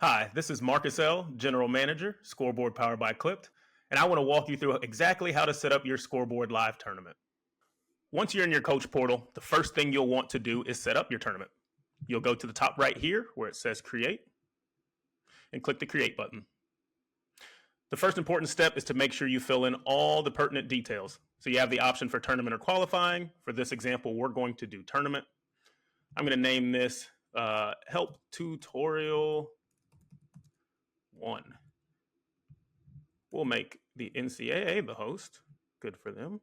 Hi, this is Marcus L., General Manager, Scoreboard powered by Clipped, and I want to walk you through exactly how to set up your ScoreboardLive tournament. Once you're in your coach portal, the first thing you'll want to do is set up your tournament. You'll go to the top right here where it says Create and click the Create button. The first important step is to make sure you fill in all the pertinent details. So you have the option for tournament or qualifying. For this example, we're going to do tournament. I'm going to name this Help Tutorial 1. We'll make the NCAA the host. Good for them.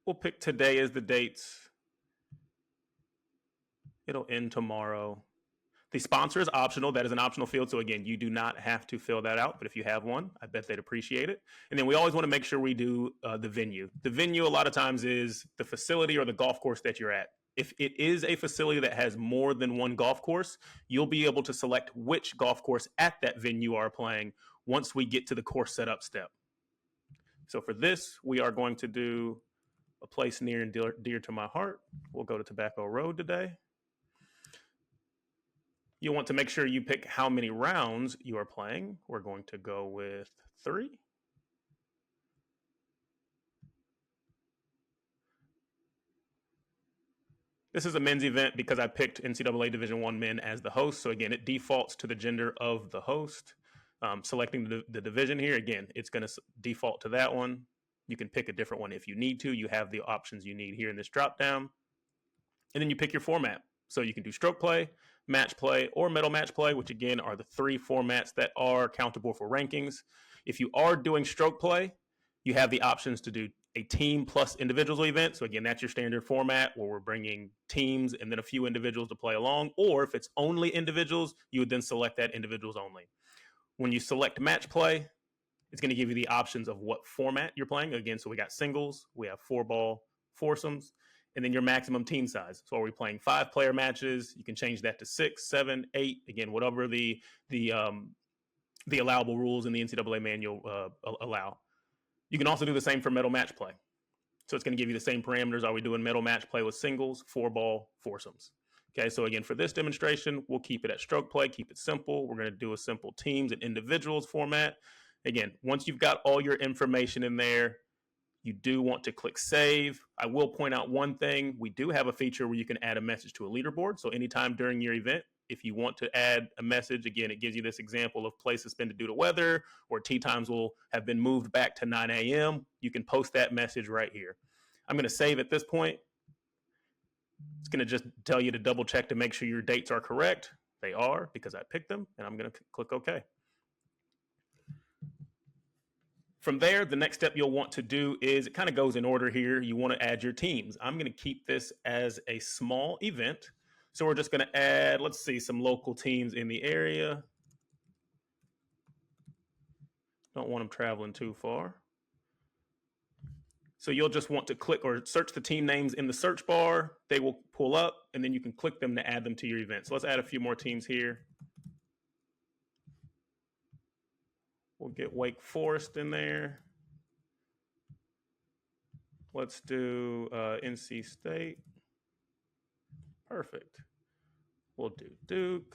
We'll pick today as the dates. It'll end tomorrow. The sponsor is optional. That is an optional field. So again, you do not have to fill that out. But if you have one, I bet they'd appreciate it. And then we always want to make sure we do the venue. The venue a lot of times is the facility or the golf course that you're at. If it is a facility that has more than one golf course, you'll be able to select which golf course at that venue are playing once we get to the course setup step. So for this, we are going to do a place near and dear to my heart. We'll go to Tobacco Road today. You'll want to make sure you pick how many rounds you are playing. We're going to go with 3. This is a men's event because I picked NCAA Division I men as the host. So again, it defaults to the gender of the host. Selecting the division here, again, it's going to default to that one. You can pick a different one if you need to. You have the options you need here in this drop down. And then you pick your format. So you can do stroke play, match play, or medal match play, which again are the 3 formats that are countable for rankings. If you are doing stroke play, you have the options to do a team plus individual event. So again, that's your standard format where we're bringing teams and then a few individuals to play along. Or if it's only individuals, you would then select that individuals only. When you select match play, it's going to give you the options of what format you're playing. Again, so we got singles, we have 4-ball foursomes, and then your maximum team size. So are we playing 5-player matches? You can change that to 6, 7, 8. Again, whatever the allowable rules in the NCAA manual allow. You can also do the same for medal match play. So it's going to give you the same parameters. Are we doing medal match play with singles, 4-ball, foursomes? Okay, so again, for this demonstration, we'll keep it at stroke play, keep it simple. We're going to do a simple teams and individuals format. Again, once you've got all your information in there, you do want to click save. I will point out one thing. We do have a feature where you can add a message to a leaderboard. So anytime during your event, if you want to add a message, again, it gives you this example of play suspended due to weather, or tee times will have been moved back to 9 a.m. You can post that message right here. I'm going to save at this point. It's going to just tell you to double check to make sure your dates are correct. They are because I picked them, and I'm going to click OK. From there, the next step you'll want to do is, it kind of goes in order here. You want to add your teams. I'm going to keep this as a small event. So we're just going to add, let's see, some local teams in the area. Don't want them traveling too far. So you'll just want to click or search the team names in the search bar. They will pull up, and then you can click them to add them to your event. So let's add a few more teams here. We'll get Wake Forest in there. Let's do NC State. Perfect. We'll do Duke.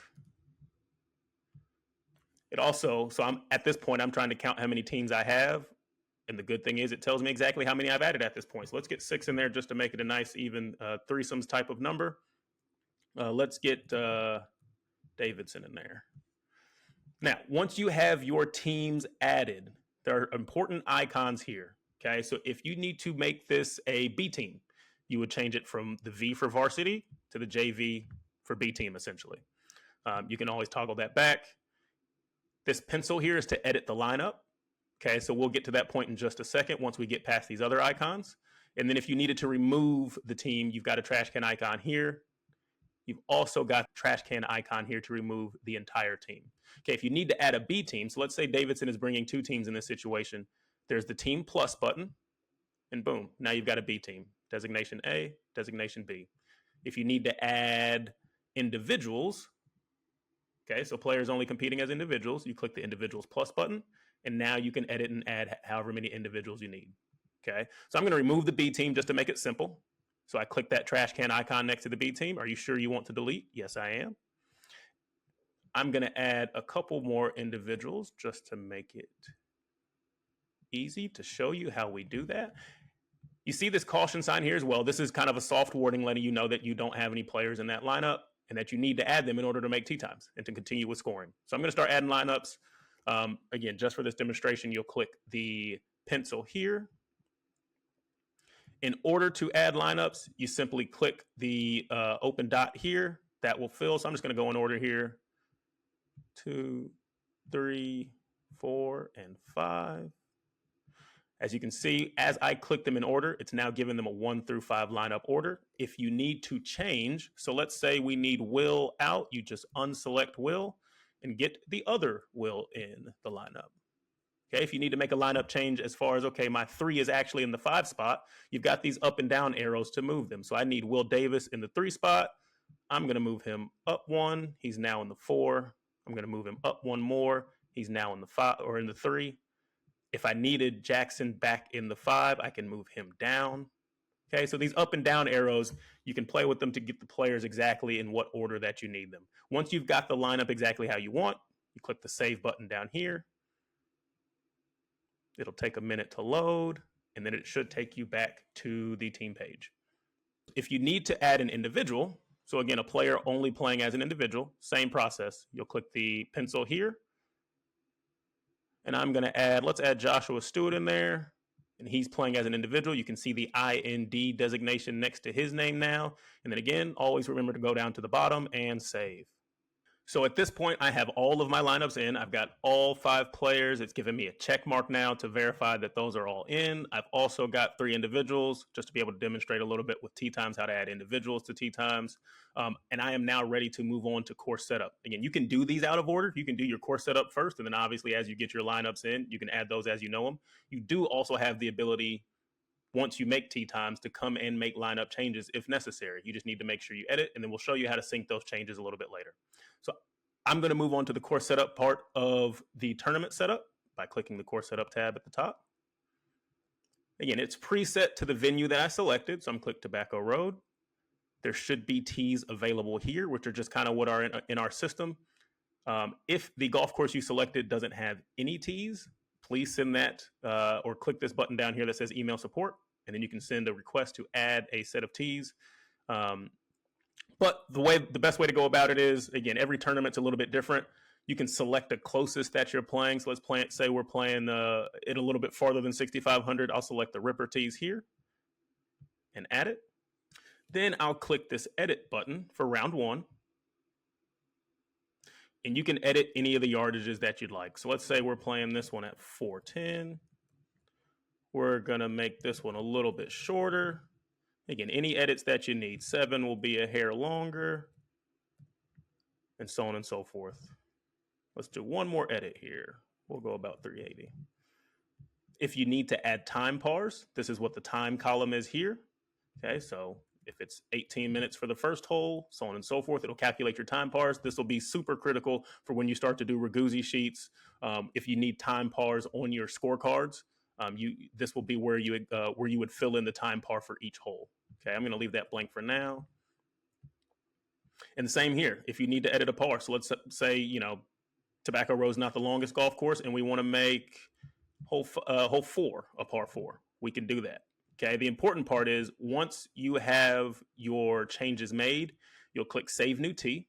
It also, so I'm at this point, I'm trying to count how many teams I have. And the good thing is it tells me exactly how many I've added at this point. So let's get 6 in there just to make it a nice, even threesomes type of number. Let's get Davidson in there. Now, once you have your teams added, there are important icons here. Okay, so if you need to make this a B team, you would change it from the V for varsity to the JV for B team, essentially. You can always toggle that back. This pencil here is to edit the lineup. Okay, so we'll get to that point in just a second once we get past these other icons. And then if you needed to remove the team, you've got a trash can icon here. You've also got the trash can icon here to remove the entire team. Okay, if you need to add a B team, so let's say Davidson is bringing 2 teams in this situation, there's the team plus button, and boom, now you've got a B team. Designation A, designation B. If you need to add individuals, okay, so players only competing as individuals, you click the individuals plus button, and now you can edit and add however many individuals you need. Okay, so I'm going to remove the B team just to make it simple. So I click that trash can icon next to the B team. Are you sure you want to delete? Yes, I am. I'm going to add a couple more individuals just to make it easy to show you how we do that. You see this caution sign here as well. This is kind of a soft warning letting you know that you don't have any players in that lineup and that you need to add them in order to make tee times and to continue with scoring. So I'm going to start adding lineups. Again, just for this demonstration, you'll click the pencil here. In order to add lineups, you simply click the open dot here. That will fill. So I'm just going to go in order here. 2, 3, 4, and 5. As you can see, as I click them in order, it's now giving them a 1 through 5 lineup order. If you need to change, so let's say we need Will out, you just unselect Will and get the other Will in the lineup. Okay, if you need to make a lineup change as far as, okay, my 3 is actually in the 5 spot, you've got these up and down arrows to move them. So I need Will Davis in the 3 spot. I'm going to move him up 1. He's now in the 4. I'm going to move him up 1 more. He's now in the 5 or in the 3. If I needed Jackson back in the 5, I can move him down. Okay, so these up and down arrows, you can play with them to get the players exactly in what order that you need them. Once you've got the lineup exactly how you want, you click the save button down here. It'll take a minute to load, and then it should take you back to the team page. If you need to add an individual, so again, a player only playing as an individual, same process. You'll click the pencil here, and I'm going to add, let's add Joshua Stewart in there, and he's playing as an individual. You can see the IND designation next to his name now. And then again, always remember to go down to the bottom and save. So at this point, I have all of my lineups in. I've got all 5 players. It's giving me a check mark now to verify that those are all in. I've also got 3 individuals just to be able to demonstrate a little bit with tee times how to add individuals to tee times. And I am now ready to move on to course setup. Again, you can do these out of order. You can do your course setup first, and then obviously as you get your lineups in, you can add those as you know them. You do also have the ability, once you make tee times, to come and make lineup changes if necessary. You just need to make sure you edit, and then we'll show you how to sync those changes a little bit later. So I'm going to move on to the course setup part of the tournament setup by clicking the course setup tab at the top. Again, it's preset to the venue that I selected, so I'm click Tobacco Road. There should be tees available here, which are just kind of what are in our system. If the golf course you selected doesn't have any tees, please send that or click this button down here that says email support, and then you can send a request to add a set of tees. But the best way to go about it is, again, every tournament's a little bit different. You can select the closest that you're playing. So let's say we're playing it a little bit farther than 6,500. I'll select the Ripper tees here and add it. Then I'll click this edit button for round 1. And you can edit any of the yardages that you'd like. So let's say we're playing this one at 410. We're going to make this one a little bit shorter. Again, any edits that you need. 7 will be a hair longer, and so on and so forth. Let's do one more edit here. We'll go about 380. If you need to add time pars, this is what the time column is here. Okay, so if it's 18 minutes for the first hole, so on and so forth, it'll calculate your time pars. This will be super critical for when you start to do Raguzi sheets. If you need time pars on your scorecards, this will be where you would fill in the time par for each hole. Okay, I'm going to leave that blank for now. And the same here. If you need to edit a par, so let's say Tobacco Road is not the longest golf course, and we want to make hole 4 a par 4. We can do that. Okay, the important part is once you have your changes made, you'll click Save New Tee,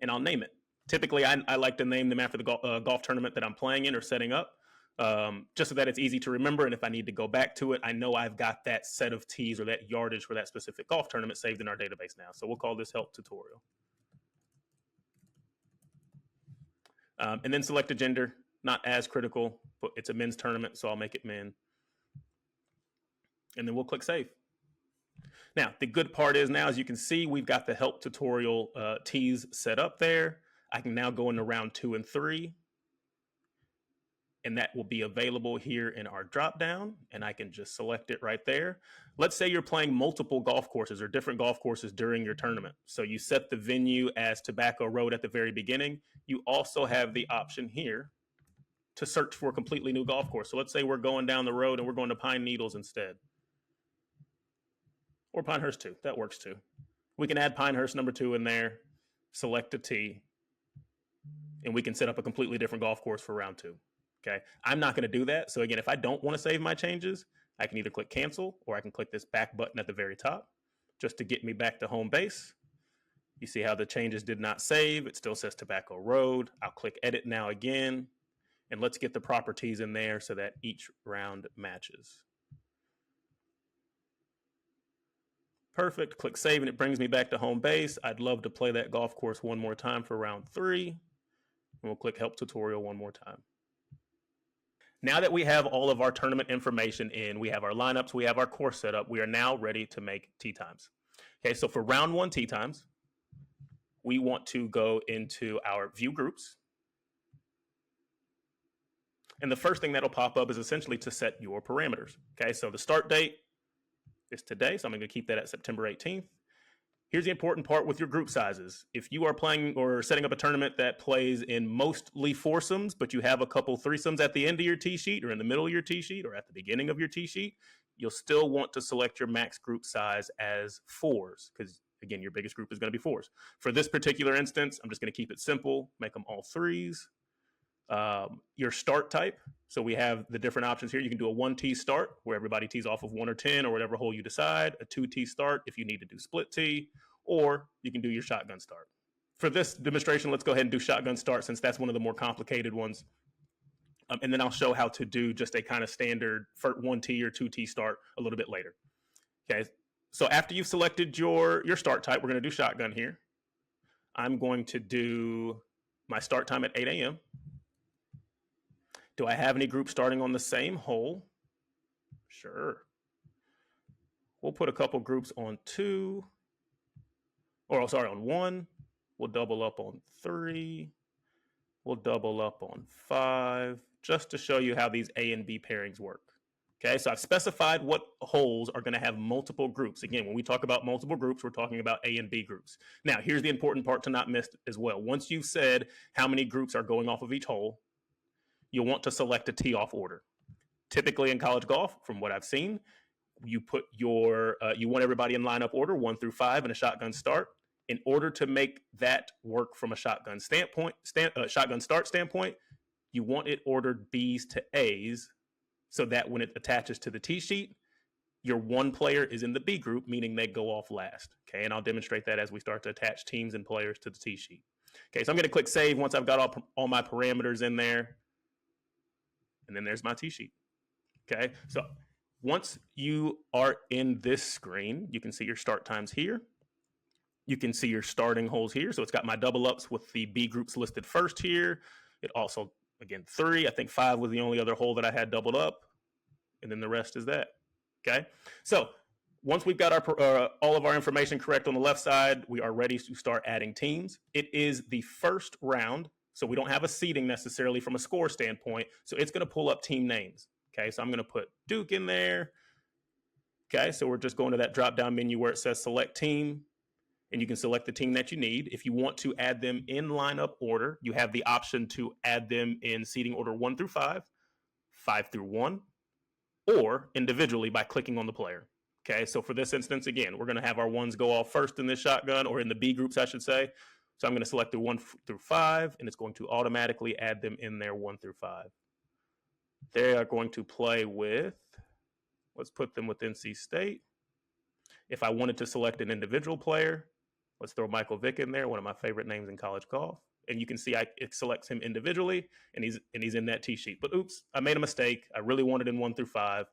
and I'll name it. Typically, I like to name them after the golf tournament that I'm playing in or setting up, just so that it's easy to remember. And if I need to go back to it, I know I've got that set of tees or that yardage for that specific golf tournament saved in our database now. So we'll call this Help Tutorial. And then select a gender, not as critical, but it's a men's tournament, so I'll make it men. And then we'll click Save. Now, the good part is now, as you can see, we've got the Help Tutorial tees set up there. I can now go into round 2 and 3. And that will be available here in our drop down, and I can just select it right there. Let's say you're playing multiple golf courses or different golf courses during your tournament. So you set the venue as Tobacco Road at the very beginning. You also have the option here to search for a completely new golf course. So let's say we're going down the road and we're going to Pine Needles instead. or Pinehurst 2. That works too. We can add Pinehurst number 2 in there, select a tee, and we can set up a completely different golf course for round 2. Okay, I'm not going to do that. So again, if I don't want to save my changes, I can either click cancel or I can click this back button at the very top just to get me back to home base. You see how the changes did not save. It still says Tobacco Road. I'll click edit now again. And let's get the properties in there so that each round matches. Perfect. Click save and it brings me back to home base. I'd love to play that golf course one more time for round 3. And we'll click help tutorial one more time. Now that we have all of our tournament information in, we have our lineups, we have our course set up, we are now ready to make tee times. Okay, so for round 1 tee times, we want to go into our view groups. And the first thing that'll pop up is essentially to set your parameters. Okay, so the start date is today, so I'm going to keep that at September 18th. Here's the important part with your group sizes. If you are playing or setting up a tournament that plays in mostly foursomes, but you have a couple threesomes at the end of your tee sheet or in the middle of your tee sheet or at the beginning of your tee sheet, you'll still want to select your max group size as 4s because, again, your biggest group is going to be 4s. For this particular instance, I'm just going to keep it simple, make them all 3s. Your start type. So we have the different options here. You can do a 1-tee start where everybody tees off of 1 or 10 or whatever hole you decide, a 2-tee start if you need to do split tee, or you can do your shotgun start. For this demonstration, let's go ahead and do shotgun start since that's one of the more complicated ones. And then I'll show how to do just a kind of standard 1-tee or 2-tee start a little bit later. Okay, so after you've selected your start type, we're going to do shotgun here. I'm going to do my start time at 8 a.m. Do I have any groups starting on the same hole? Sure. We'll put a couple groups on 2, or sorry, on 1. We'll double up on 3. We'll double up on 5, just to show you how these A and B pairings work. Okay, so I've specified what holes are going to have multiple groups. Again, when we talk about multiple groups, we're talking about A and B groups. Now, here's the important part to not miss as well. Once you've said how many groups are going off of each hole, you'll want to select a tee off order. Typically in college golf, from what I've seen, you put your you want everybody in lineup order 1 through 5 in a shotgun start. In order to make that work from a shotgun start standpoint, you want it ordered B's to A's so that when it attaches to the tee sheet, your one player is in the B group, meaning they go off last. Okay, and I'll demonstrate that as we start to attach teams and players to the tee sheet. Okay, so I'm going to click save once I've got all my parameters in there. And then there's my tee sheet. Okay, so once you are in this screen, you can see your start times here. You can see your starting holes here. So it's got my double ups with the B groups listed first here. It also, again, 3. I think 5 was the only other hole that I had doubled up. And then the rest is that. Okay, so once we've got our all of our information correct on the left side, we are ready to start adding teams. It is the first round. So we don't have a seeding necessarily from a score standpoint. So it's going to pull up team names. Okay, so I'm going to put Duke in there. Okay, so we're just going to that drop-down menu where it says select team. And you can select the team that you need. If you want to add them in lineup order, you have the option to add them in seeding order 1 through 5, 5 through 1, or individually by clicking on the player. Okay, so for this instance, again, we're going to have our ones go off first in this shotgun, or in the B groups, I should say. So I'm going to select the 1 through 5, and it's going to automatically add them in there 1 through 5. They are going to play with, let's put them with NC State. If I wanted to select an individual player, let's throw Michael Vick in there, one of my favorite names in college golf. And you can see it selects him individually, and he's in that tee sheet. But oops, I made a mistake. I really wanted in 1 through 5.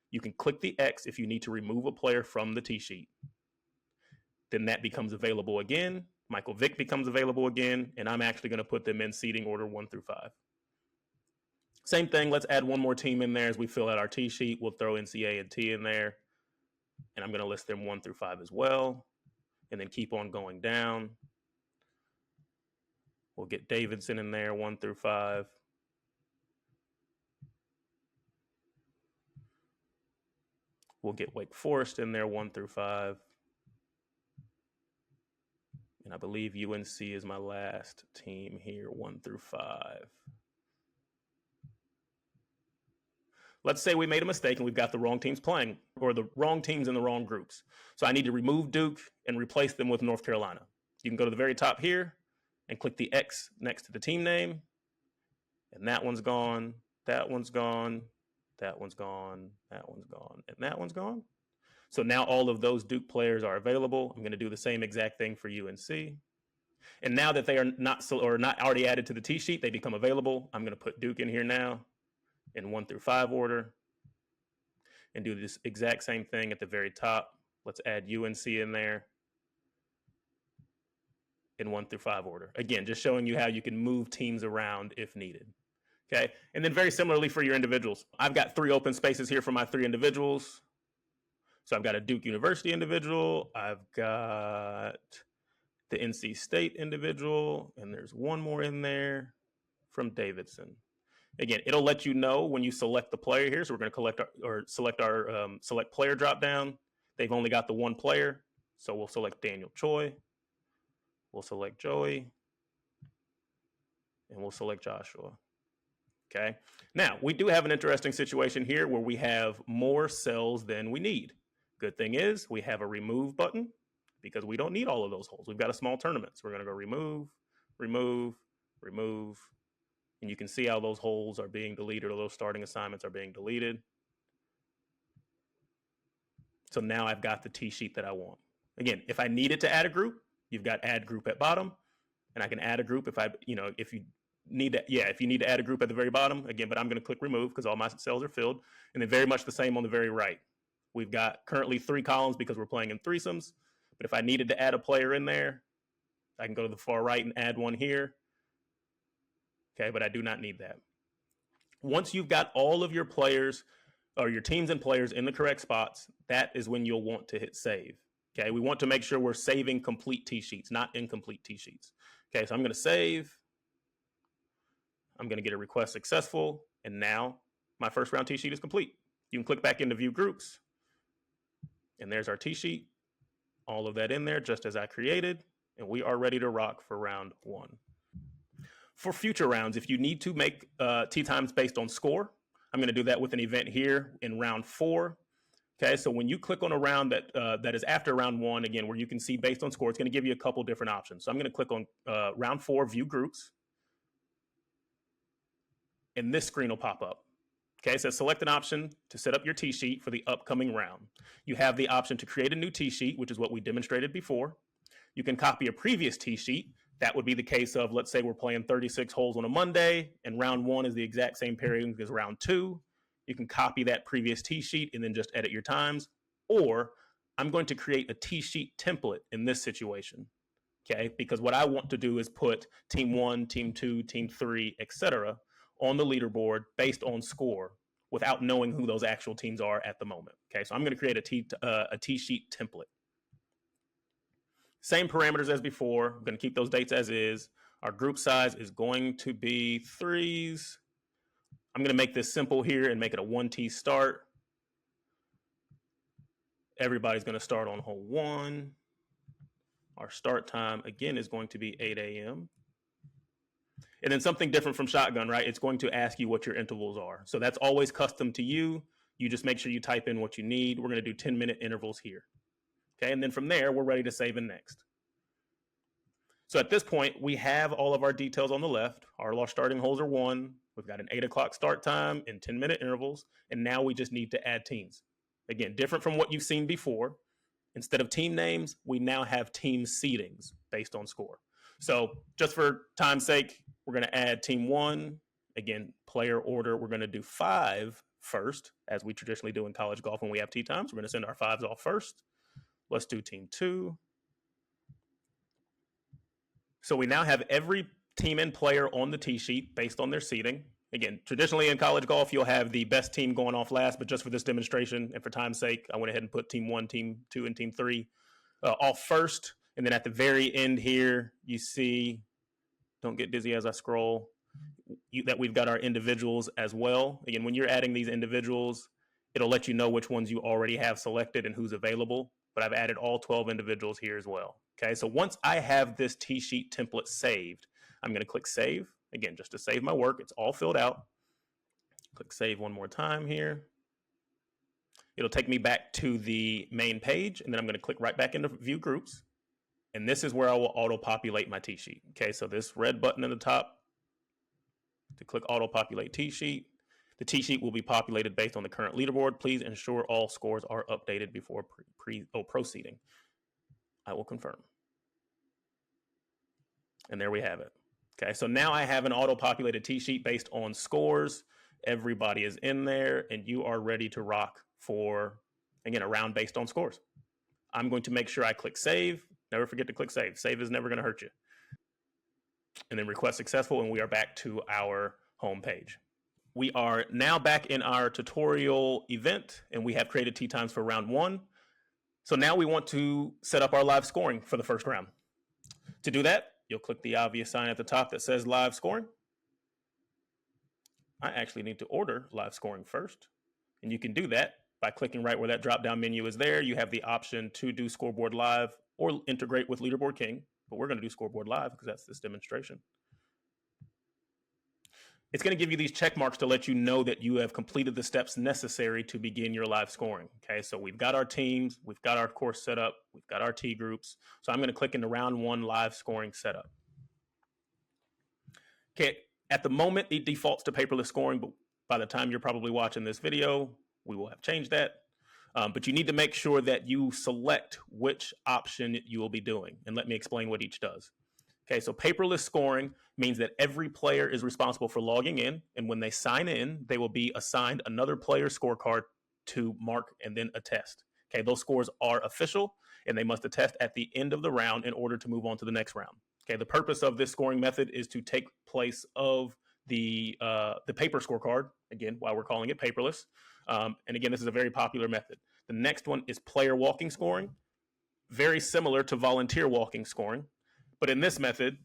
You can click the X if you need to remove a player from the tee sheet. Then that becomes available again. Michael Vick becomes available again, and I'm actually going to put them in seeding order 1 through 5. Same thing, let's add one more team in there as we fill out our tee sheet. We'll throw NCA and T in there, and I'm going to list them 1 through 5 as well, and then keep on going down. We'll get Davidson in there 1 through 5. We'll get Wake Forest in there 1 through 5. And I believe UNC is my last team here, 1 through 5. Let's say we made a mistake and we've got the wrong teams playing, or the wrong teams in the wrong groups. So I need to remove Duke and replace them with North Carolina. You can go to the very top here and click the X next to the team name. And that one's gone, that one's gone, that one's gone, that one's gone, and that one's gone. So now all of those Duke players are available. I'm going to do the same exact thing for UNC. And now that they are not already added to the tee sheet, they become available. I'm going to put Duke in here now in 1 through 5 order and do this exact same thing at the very top. Let's add UNC in there in 1 through 5 order. Again, just showing you how you can move teams around if needed. Okay, and then very similarly for your individuals. I've got 3 open spaces here for my 3 individuals. So I've got a Duke University individual, I've got the NC State individual, and there's one more in there from Davidson. Again, it'll let you know when you select the player here. So we're going to select our select player drop down. They've only got the 1 player, so we'll select Daniel Choi. We'll select Joey, and we'll select Joshua. Okay. Now, we do have an interesting situation here where we have more cells than we need. Good thing is we have a remove button because we don't need all of those holes. We've got a small tournament. So we're going to go remove, remove, remove. And you can see how those holes are being deleted, or those starting assignments are being deleted. So now I've got the tee sheet that I want. Again, if I needed to add a group, you've got add group at bottom, and I can add a group if you need to add a group at the very bottom again, but I'm going to click remove because all my cells are filled. And then very much the same on the very right. We've got currently 3 columns because we're playing in threesomes. But if I needed to add a player in there, I can go to the far right and add one here. Okay, but I do not need that. Once you've got all of your players or your teams and players in the correct spots, that is when you'll want to hit save. Okay, we want to make sure we're saving complete tee sheets, not incomplete tee sheets. Okay, so I'm going to save. I'm going to get a request successful, and now my first round tee sheet is complete. You can click back into view groups, and there's our tee sheet. All of that in there just as I created, and we are ready to rock for round 1. For future rounds, if you need to make tee times based on score, I'm going to do that with an event here in round 4. Okay, so when you click on a round that is after round 1, again, where you can see based on score, it's going to give you a couple different options. So I'm going to click on round 4, view groups. And this screen will pop up. Okay, so select an option to set up your tee sheet for the upcoming round. You have the option to create a new tee sheet, which is what we demonstrated before. You can copy a previous tee sheet. That would be the case of, let's say we're playing 36 holes on a Monday, and round 1 is the exact same pairing as round 2. You can copy that previous tee sheet and then just edit your times. Or I'm going to create a tee sheet template in this situation. Okay, because what I want to do is put team 1, team 2, team 3, etc. on the leaderboard based on score without knowing who those actual teams are at the moment. Okay, so I'm going to create a tee sheet template. Same parameters as before. I'm going to keep those dates as is. Our group size is going to be 3s. I'm going to make this simple here and make it a 1 tee start. Everybody's going to start on hole 1. Our start time, again, is going to be 8 a.m. And then something different from shotgun, right? It's going to ask you what your intervals are. So that's always custom to you. You just make sure you type in what you need. We're going to do 10-minute intervals here. Okay, and then from there, we're ready to save and next. So at this point, we have all of our details on the left. Our starting holes are 1. We've got an 8 o'clock start time and 10-minute intervals. And now we just need to add teams. Again, different from what you've seen before. Instead of team names, we now have team seedings based on score. So just for time's sake, we're going to add team 1. Again, player order, we're going to do 5 first, as we traditionally do in college golf when we have tee times. We're going to send our 5s off first. Let's do team 2. So we now have every team and player on the tee sheet based on their seeding. Again, traditionally in college golf, you'll have the best team going off last, but just for this demonstration and for time's sake, I went ahead and put team 1, team 2, and team 3 off first. And then at the very end here, you see, don't get dizzy as I scroll, that we've got our individuals as well. Again, when you're adding these individuals, it'll let you know which ones you already have selected and who's available. But I've added all 12 individuals here as well. Okay, so once I have this tee sheet template saved, I'm going to click save. Again, just to save my work, it's all filled out. Click save one more time here. It'll take me back to the main page, and then I'm going to click right back into view groups. And this is where I will auto-populate my tee sheet. Okay, so this red button at the top to click auto-populate tee sheet. The tee sheet will be populated based on the current leaderboard. Please ensure all scores are updated before proceeding. I will confirm. And there we have it. Okay, so now I have an auto-populated tee sheet based on scores. Everybody is in there, and you are ready to rock for, again, a round based on scores. I'm going to make sure I click save. Never forget to click save. Save is never going to hurt you. And then request successful, and we are back to our home page. We are now back in our tutorial event, and we have created tee times for round 1. So now we want to set up our live scoring for the first round. To do that, you'll click the obvious sign at the top that says live scoring. I actually need to order live scoring first, and you can do that by clicking right where that drop-down menu is there. You have the option to do Scoreboard Live or integrate with Leaderboard King, but we're going to do Scoreboard Live because that's this demonstration. It's going to give you these check marks to let you know that you have completed the steps necessary to begin your live scoring. Okay, so we've got our teams, we've got our course set up, we've got our T groups. So I'm going to click into round 1 live scoring setup. Okay, at the moment, it defaults to paperless scoring, but by the time you're probably watching this video, we will have changed that. But you need to make sure that you select which option you will be doing. And let me explain what each does. Okay, so paperless scoring means that every player is responsible for logging in. And when they sign in, they will be assigned another player's scorecard to mark and then attest. Okay, those scores are official, and they must attest at the end of the round in order to move on to the next round. Okay, the purpose of this scoring method is to take place of the paper scorecard, again, why we're calling it paperless. And again, this is a very popular method. The next one is player walking scoring, very similar to volunteer walking scoring. But in this method,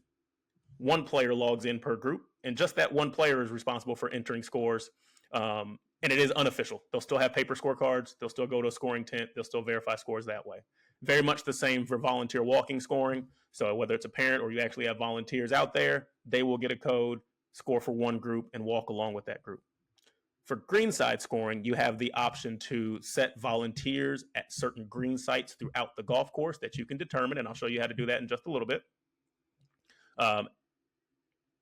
one player logs in per group, and just that one player is responsible for entering scores. And it is unofficial. They'll still have paper scorecards. They'll still go to a scoring tent. They'll still verify scores that way. Very much the same for volunteer walking scoring. So whether it's a parent or you actually have volunteers out there, they will get a code, score for one group, and walk along with that group. For Greenside Scoring, you have the option to set volunteers at certain green sites throughout the golf course that you can determine, and I'll show you how to do that in just a little bit.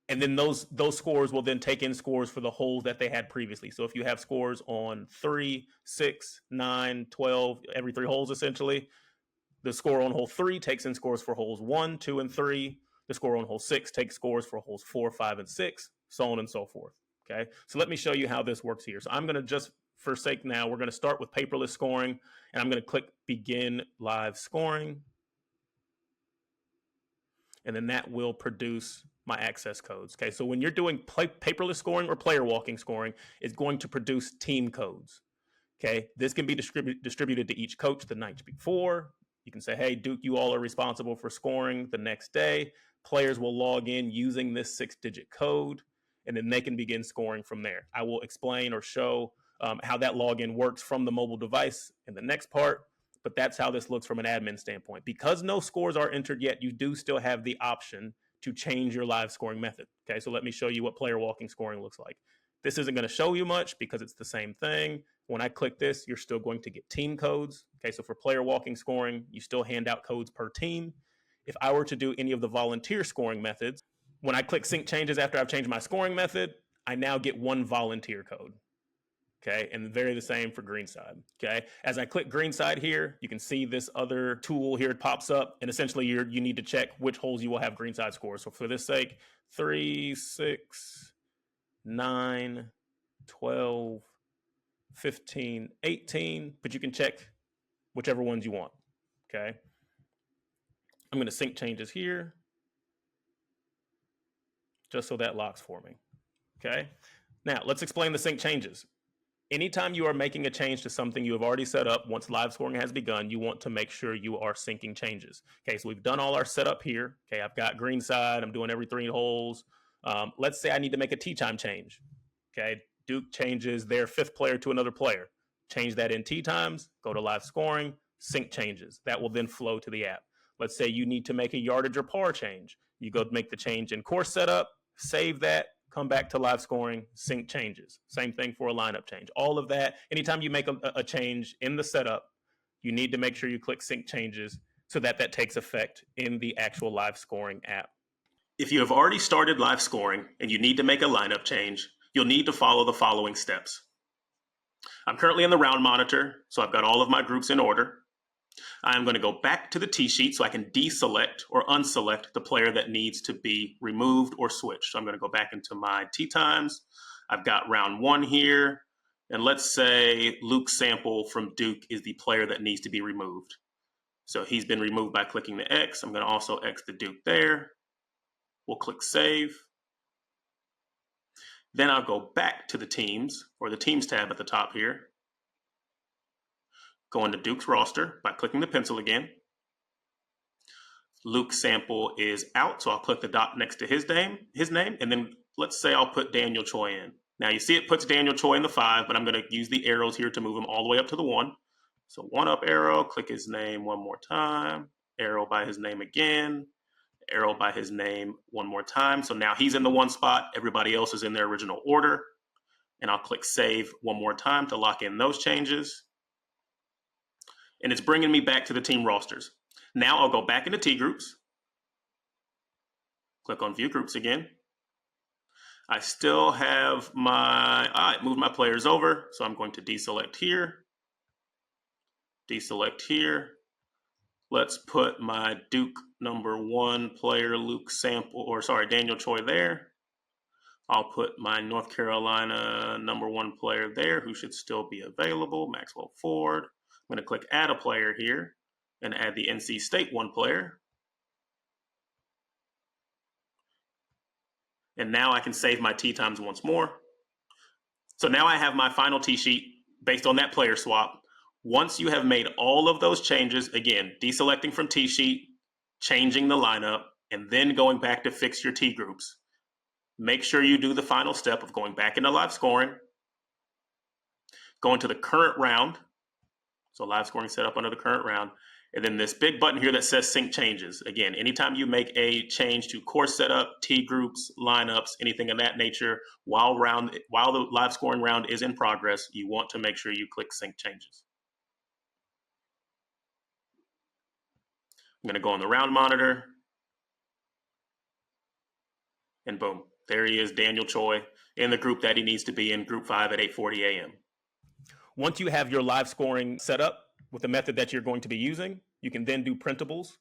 And then those scores will then take in scores for the holes that they had previously. So if you have scores on 3, 6, 9, 12, every 3 holes essentially, the score on hole 3 takes in scores for holes 1, 2, and 3. The score on hole 6 takes scores for holes 4, 5, and 6, so on and so forth. Okay, so let me show you how this works here. So I'm going to just, for sake now, we're going to start with paperless scoring, and I'm going to click begin live scoring. And then that will produce my access codes. Okay, so when you're doing paperless scoring or player walking scoring, it's going to produce team codes. Okay, this can be distributed to each coach the night before. You can say, hey, Duke, you all are responsible for scoring the next day. Players will log in using this 6-digit code, and then they can begin scoring from there. I will explain or show how that login works from the mobile device in the next part, but that's how this looks from an admin standpoint. Because no scores are entered yet, you do still have the option to change your live scoring method. Okay, so let me show you what player walking scoring looks like. This isn't going to show you much because it's the same thing. When I click this, you're still going to get team codes. Okay, so for player walking scoring, you still hand out codes per team. If I were to do any of the volunteer scoring methods, when I click sync changes after I've changed my scoring method, I now get one volunteer code. Okay, and very the same for Greenside. Okay, as I click Greenside here, you can see this other tool here pops up, and essentially you need to check which holes you will have Greenside scores. So for this sake, 3, 6, 9, 12, 15, 18, but you can check whichever ones you want. Okay, I'm going to sync changes here just so that locks for me. Okay, now let's explain the sync changes. Anytime you are making a change to something you have already set up, once live scoring has begun, you want to make sure you are syncing changes. Okay, so we've done all our setup here. Okay, I've got Greenside. I'm doing every 3 holes. Let's say I need to make a tee time change. Okay, Duke changes their 5th player to another player. Change that in tee times, go to live scoring, sync changes. That will then flow to the app. Let's say you need to make a yardage or par change. You go make the change in course setup, save that, come back to live scoring, sync changes. Same thing for a lineup change. All of that, anytime you make a change in the setup, you need to make sure you click sync changes so that that takes effect in the actual live scoring app. If you have already started live scoring and you need to make a lineup change, you'll need to follow the following steps. I'm currently in the round monitor, so I've got all of my groups in order. I'm going to go back to the tee sheet so I can deselect or unselect the player that needs to be removed or switched. So I'm going to go back into my tee times. I've got round 1 here. And let's say Luke Sample from Duke is the player that needs to be removed. So he's been removed by clicking the X. I'm going to also X the Duke there. We'll click Save. Then I'll go back to the teams, or the teams tab at the top here. Go into Duke's roster by clicking the pencil again. Luke Sample is out, so I'll click the dot next to his name, and then let's say I'll put Daniel Choi in. Now you see it puts Daniel Choi in the 5, but I'm going to use the arrows here to move him all the way up to the 1. So 1 up arrow, click his name one more time, arrow by his name again, arrow by his name one more time. So now he's in the 1 spot, everybody else is in their original order. And I'll click Save one more time to lock in those changes. And it's bringing me back to the team rosters. Now I'll go back into T groups, click on View Groups again. I still have I moved my players over, so I'm going to deselect here, deselect here. Let's put my Duke number 1 player, Daniel Choi there. I'll put my North Carolina number 1 player there, who should still be available, Maxwell Ford. I'm going to click Add a Player here and add the NC State 1 player. And now I can save my tee times once more. So now I have my final tee sheet based on that player swap. Once you have made all of those changes, again, deselecting from tee sheet, changing the lineup, and then going back to fix your tee groups, make sure you do the final step of going back into live scoring, going to the current round. So live scoring set up under the current round. And then this big button here that says sync changes. Again, anytime you make a change to course setup, tee groups, lineups, anything of that nature, while the live scoring round is in progress, you want to make sure you click sync changes. I'm going to go on the round monitor. And boom, there he is, Daniel Choi, in the group that he needs to be in, group 5 at 8:40 a.m. Once you have your live scoring set up with the method that you're going to be using, you can then do printables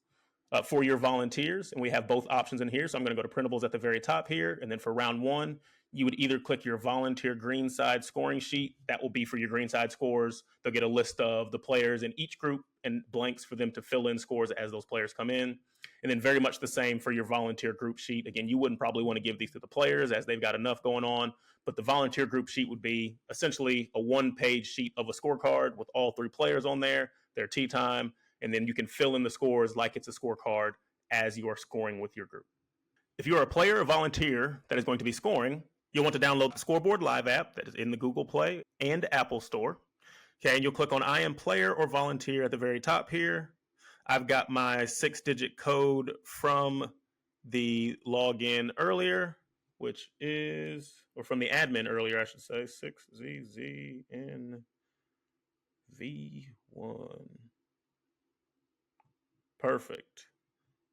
for your volunteers. And we have both options in here. So I'm going to go to printables at the very top here. And then for round 1, you would either click your volunteer Greenside scoring sheet. That will be for your Greenside scores. They'll get a list of the players in each group and blanks for them to fill in scores as those players come in. And then very much the same for your volunteer group sheet. Again, you wouldn't probably want to give these to the players as they've got enough going on. But the volunteer group sheet would be essentially a 1-page sheet of a scorecard with all 3 players on there, their tee time, and then you can fill in the scores like it's a scorecard as you are scoring with your group. If you are a player or volunteer that is going to be scoring, you'll want to download the ScoreboardLive app that is in the Google Play and Apple Store. Okay, and you'll click on I am player or volunteer at the very top here. I've got my 6-digit code from the login earlier, which is, or from the admin earlier, I should say, 6ZZNV1. Perfect.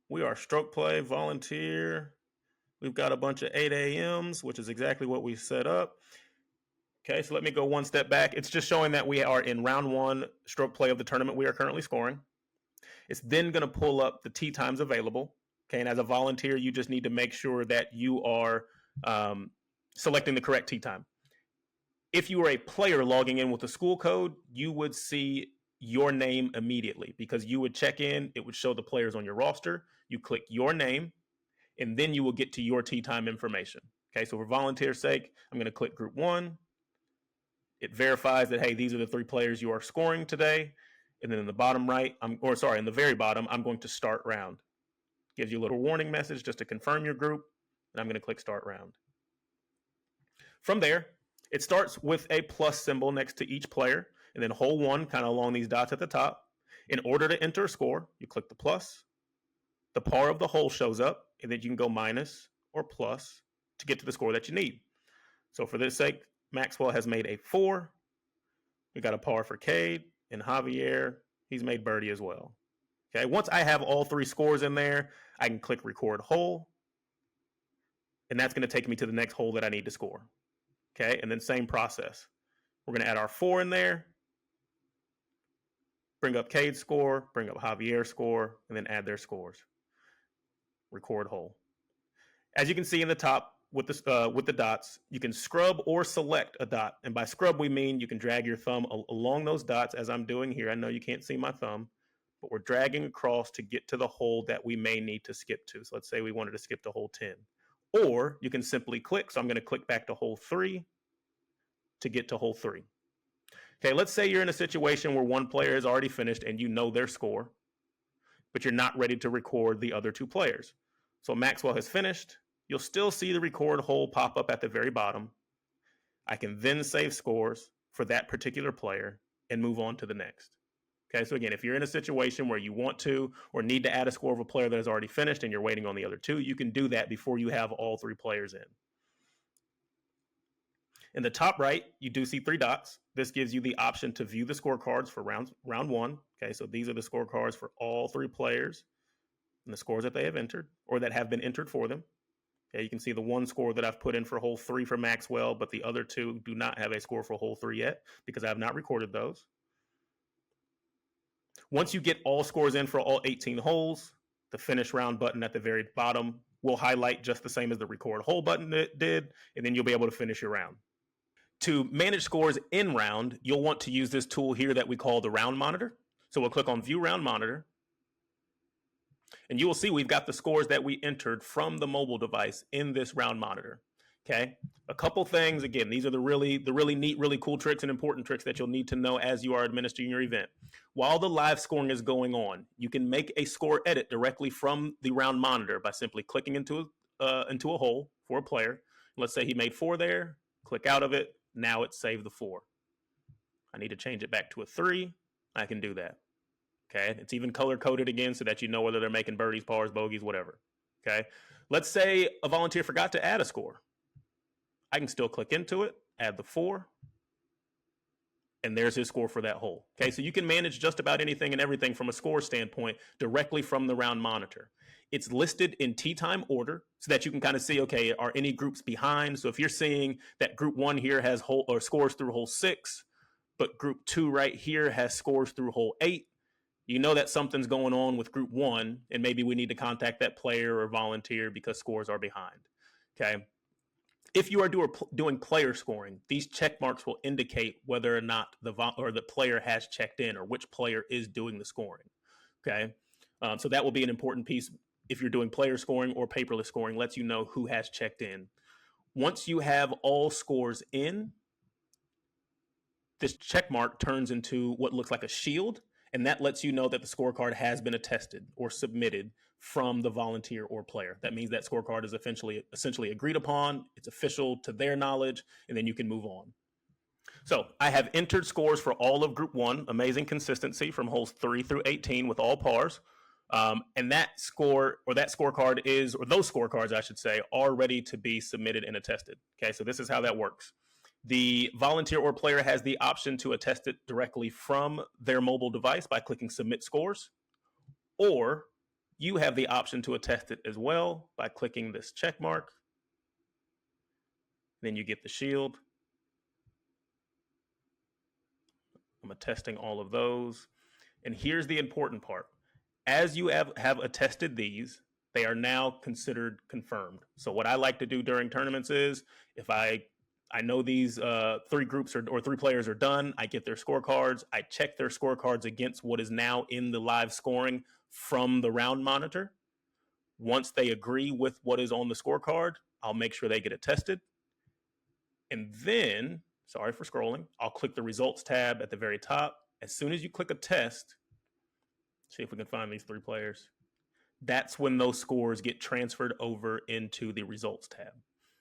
We are stroke play, volunteer. We've got a bunch of 8 a.m.s, which is exactly what we set up. Okay, so let me go one step back. It's just showing that we are in round 1 stroke play of the tournament we are currently scoring. It's then going to pull up the tee times available. Okay, and as a volunteer, you just need to make sure that you are selecting the correct tee time. If you were a player logging in with the school code, you would see your name immediately because you would check in. It would show the players on your roster. You click your name, and then you will get to your tee time information. Okay, so for volunteer's sake, I'm going to click group 1. It verifies that, hey, these are the 3 players you are scoring today. And then in the bottom right, in the very bottom, I'm going to start round. Gives you a little warning message just to confirm your group. And I'm going to click start round. From there, it starts with a plus symbol next to each player, and then hole 1 kind of along these dots at the top. In order to enter a score, you click the plus. The par of the hole shows up, and then you can go minus or plus. to get to the score that you need. So for this sake, Maxwell has made a 4. We got a par for Cade, and Javier, he's made birdie as well. Okay, once I have all 3 scores in there, I can click record hole, and that's going to take me to the next hole that I need to score. Okay, and then same process. We're going to add our 4 in there, bring up Cade's score, bring up Javier's score, and then add their scores. Record hole. As you can see in the top with the dots, you can scrub or select a dot. And by scrub, we mean you can drag your thumb along those dots as I'm doing here. I know you can't see my thumb, but we're dragging across to get to the hole that we may need to skip to. So let's say we wanted to skip to hole 10. Or you can simply click. So I'm going to click back to hole 3 to get to hole 3. Okay, let's say you're in a situation where one player has already finished and you know their score, but you're not ready to record the other 2 players. So Maxwell has finished. You'll still see the record hole pop up at the very bottom. I can then save scores for that particular player and move on to the next. Okay, so again, if you're in a situation where you want to or need to add a score of a player that has already finished and you're waiting on the other 2, you can do that before you have all 3 players in. In the top right, you do see 3 dots. This gives you the option to view the scorecards for round 1. Okay, so these are the scorecards for all 3 players and the scores that they have entered or that have been entered for them. Okay, you can see the 1 score that I've put in for hole 3 for Maxwell, but the other 2 do not have a score for hole 3 yet because I have not recorded those. Once you get all scores in for all 18 holes, the finish round button at the very bottom will highlight just the same as the record hole button did, and then you'll be able to finish your round. To manage scores in round, you'll want to use this tool here that we call the round monitor. So we'll click on view round monitor, and you will see we've got the scores that we entered from the mobile device in this round monitor. Okay, a couple things. Again, these are the really neat, really cool tricks and important tricks that you'll need to know as you are administering your event. While the live scoring is going on, you can make a score edit directly from the round monitor by simply clicking into a hole for a player. Let's say he made 4 there. Click out of it. Now it's saved the 4. I need to change it back to a 3. I can do that. Okay, it's even color coded again so that you know whether they're making birdies, pars, bogeys, whatever. Okay, let's say a volunteer forgot to add a score. I can still click into it, add the 4, and there's his score for that hole. Okay, so you can manage just about anything and everything from a score standpoint directly from the round monitor. It's listed in tee time order so that you can kind of see, okay, are any groups behind? So if you're seeing that group 1 here has scores through hole 6, but group 2 right here has scores through hole 8, you know that something's going on with group 1, and maybe we need to contact that player or volunteer because scores are behind. Okay. If you are doing player scoring, these check marks will indicate whether or not the player has checked in or which player is doing the scoring. Okay, so that will be an important piece if you're doing player scoring or paperless scoring. Lets you know who has checked in. Once you have all scores in, this check mark turns into what looks like a shield, and that lets you know that the scorecard has been attested or submitted from the volunteer or player. That means that scorecard is essentially agreed upon, it's official to their knowledge, and then you can move on. So I have entered scores for all of group 1, amazing consistency from holes 3 through 18 with all pars. And that score or that scorecard is, or those scorecards, I should say, are ready to be submitted and attested. Okay, so this is how that works. The volunteer or player has the option to attest it directly from their mobile device by clicking Submit Scores, or you have the option to attest it as well by clicking this check mark. Then you get the shield. I'm attesting all of those. And here's the important part. As you have attested these, they are now considered confirmed. So what I like to do during tournaments is, if I know these 3 groups or 3 players are done, I get their scorecards, I check their scorecards against what is now in the live scoring from the round monitor. Once they agree with what is on the scorecard, I'll make sure they get attested. And then, sorry for scrolling, I'll click the results tab at the very top. As soon as you click attest, see if we can find these 3 players. That's when those scores get transferred over into the results tab.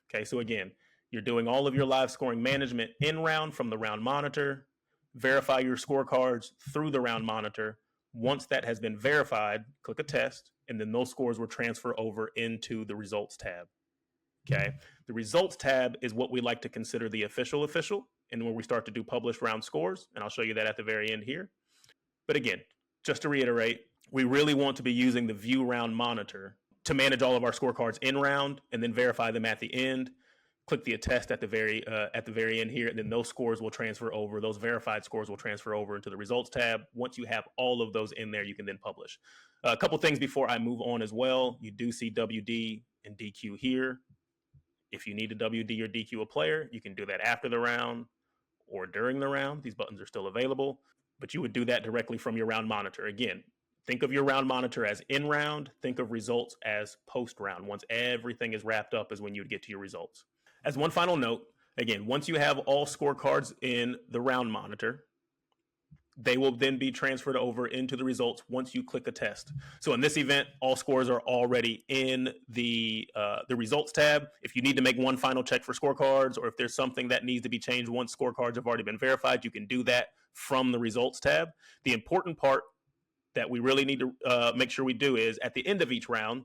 Okay, so again, you're doing all of your live scoring management in round from the round monitor, verify your scorecards through the round monitor. Once that has been verified, click attest, and then those scores will transfer over into the results tab. Okay. The results tab is what we like to consider the official, and where we start to do publish round scores. And I'll show you that at the very end here. But again, just to reiterate, we really want to be using the view round monitor to manage all of our scorecards in round and then verify them at the end. Click the attest at the very end here, and then those scores will transfer over. Those verified scores will transfer over into the results tab. Once you have all of those in there, you can then publish. A couple things before I move on as well. You do see WD and DQ here. If you need to WD or DQ a player, you can do that after the round or during the round. These buttons are still available, but you would do that directly from your round monitor. Again, think of your round monitor as in round. Think of results as post round. Once everything is wrapped up is when you would get to your results. As one final note, again, once you have all scorecards in the round monitor, they will then be transferred over into the results once you click attest. So in this event, all scores are already in the results tab. If you need to make one final check for scorecards, or if there's something that needs to be changed once scorecards have already been verified, you can do that from the results tab. The important part that we really need to make sure we do is at the end of each round,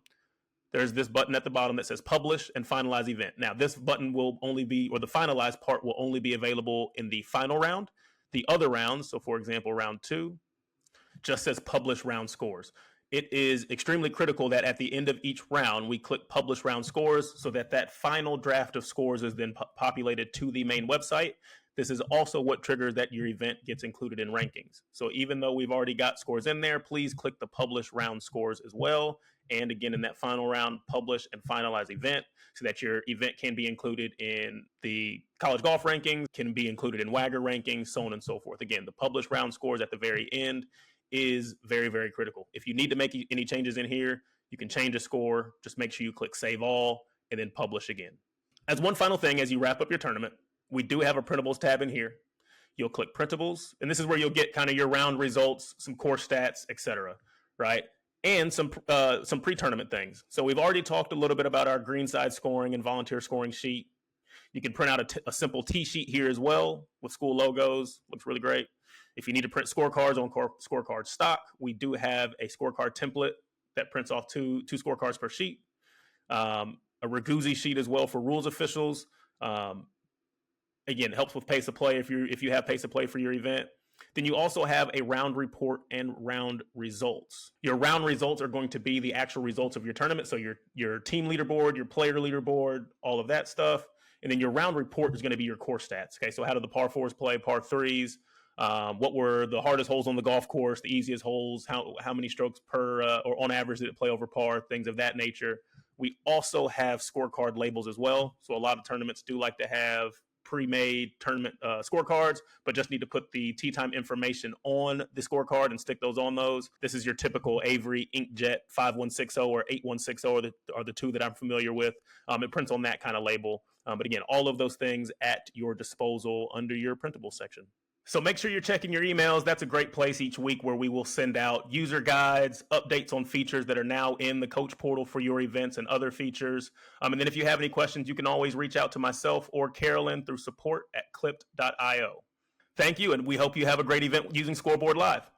there's this button at the bottom that says publish and finalize event. Now this button will only be, or the finalize part will only be available in the final round. The other rounds, so for example, round 2, just says publish round scores. It is extremely critical that at the end of each round, we click publish round scores so that that final draft of scores is then populated to the main website. This is also what triggers that your event gets included in rankings. So even though we've already got scores in there, please click the publish round scores as well. And again, in that final round, publish and finalize event so that your event can be included in the college golf rankings, can be included in WAGR rankings, so on and so forth. Again, the publish round scores at the very end is very, very critical. If you need to make any changes in here, you can change a score. Just make sure you click save all and then publish again. As one final thing, as you wrap up your tournament, we do have a Printables tab in here. You'll click Printables, and this is where you'll get kind of your round results, some core stats, etc., right? And some pre-tournament things. So we've already talked a little bit about our Greenside Scoring and volunteer scoring sheet. You can print out a simple Tee sheet here as well with school logos. Looks really great. If you need to print scorecards on scorecard stock, we do have a scorecard template that prints off two scorecards per sheet. A Raguzzi sheet as well for rules officials. Again, it helps with pace of play if you have pace of play for your event. Then you also have a round report and round results. Your round results are going to be the actual results of your tournament. So your team leaderboard, your player leaderboard, all of that stuff. And then your round report is going to be your core stats. Okay, so how did the par fours play, par threes? What were the hardest holes on the golf course, the easiest holes? How many strokes per or on average did it play over par? Things of that nature. We also have scorecard labels as well. So a lot of tournaments do like to have pre-made tournament scorecards, but just need to put the tee time information on the scorecard and stick those on those. This is your typical Avery Inkjet 5160 or 8160 are the two that I'm familiar with. It prints on that kind of label. But again, all of those things at your disposal under your Printables section. So make sure you're checking your emails. That's a great place each week where we will send out user guides, updates on features that are now in the coach portal for your events and other features. And then if you have any questions, you can always reach out to myself or Carolyn through support@clipped.io. Thank you, and we hope you have a great event using Scoreboard Live.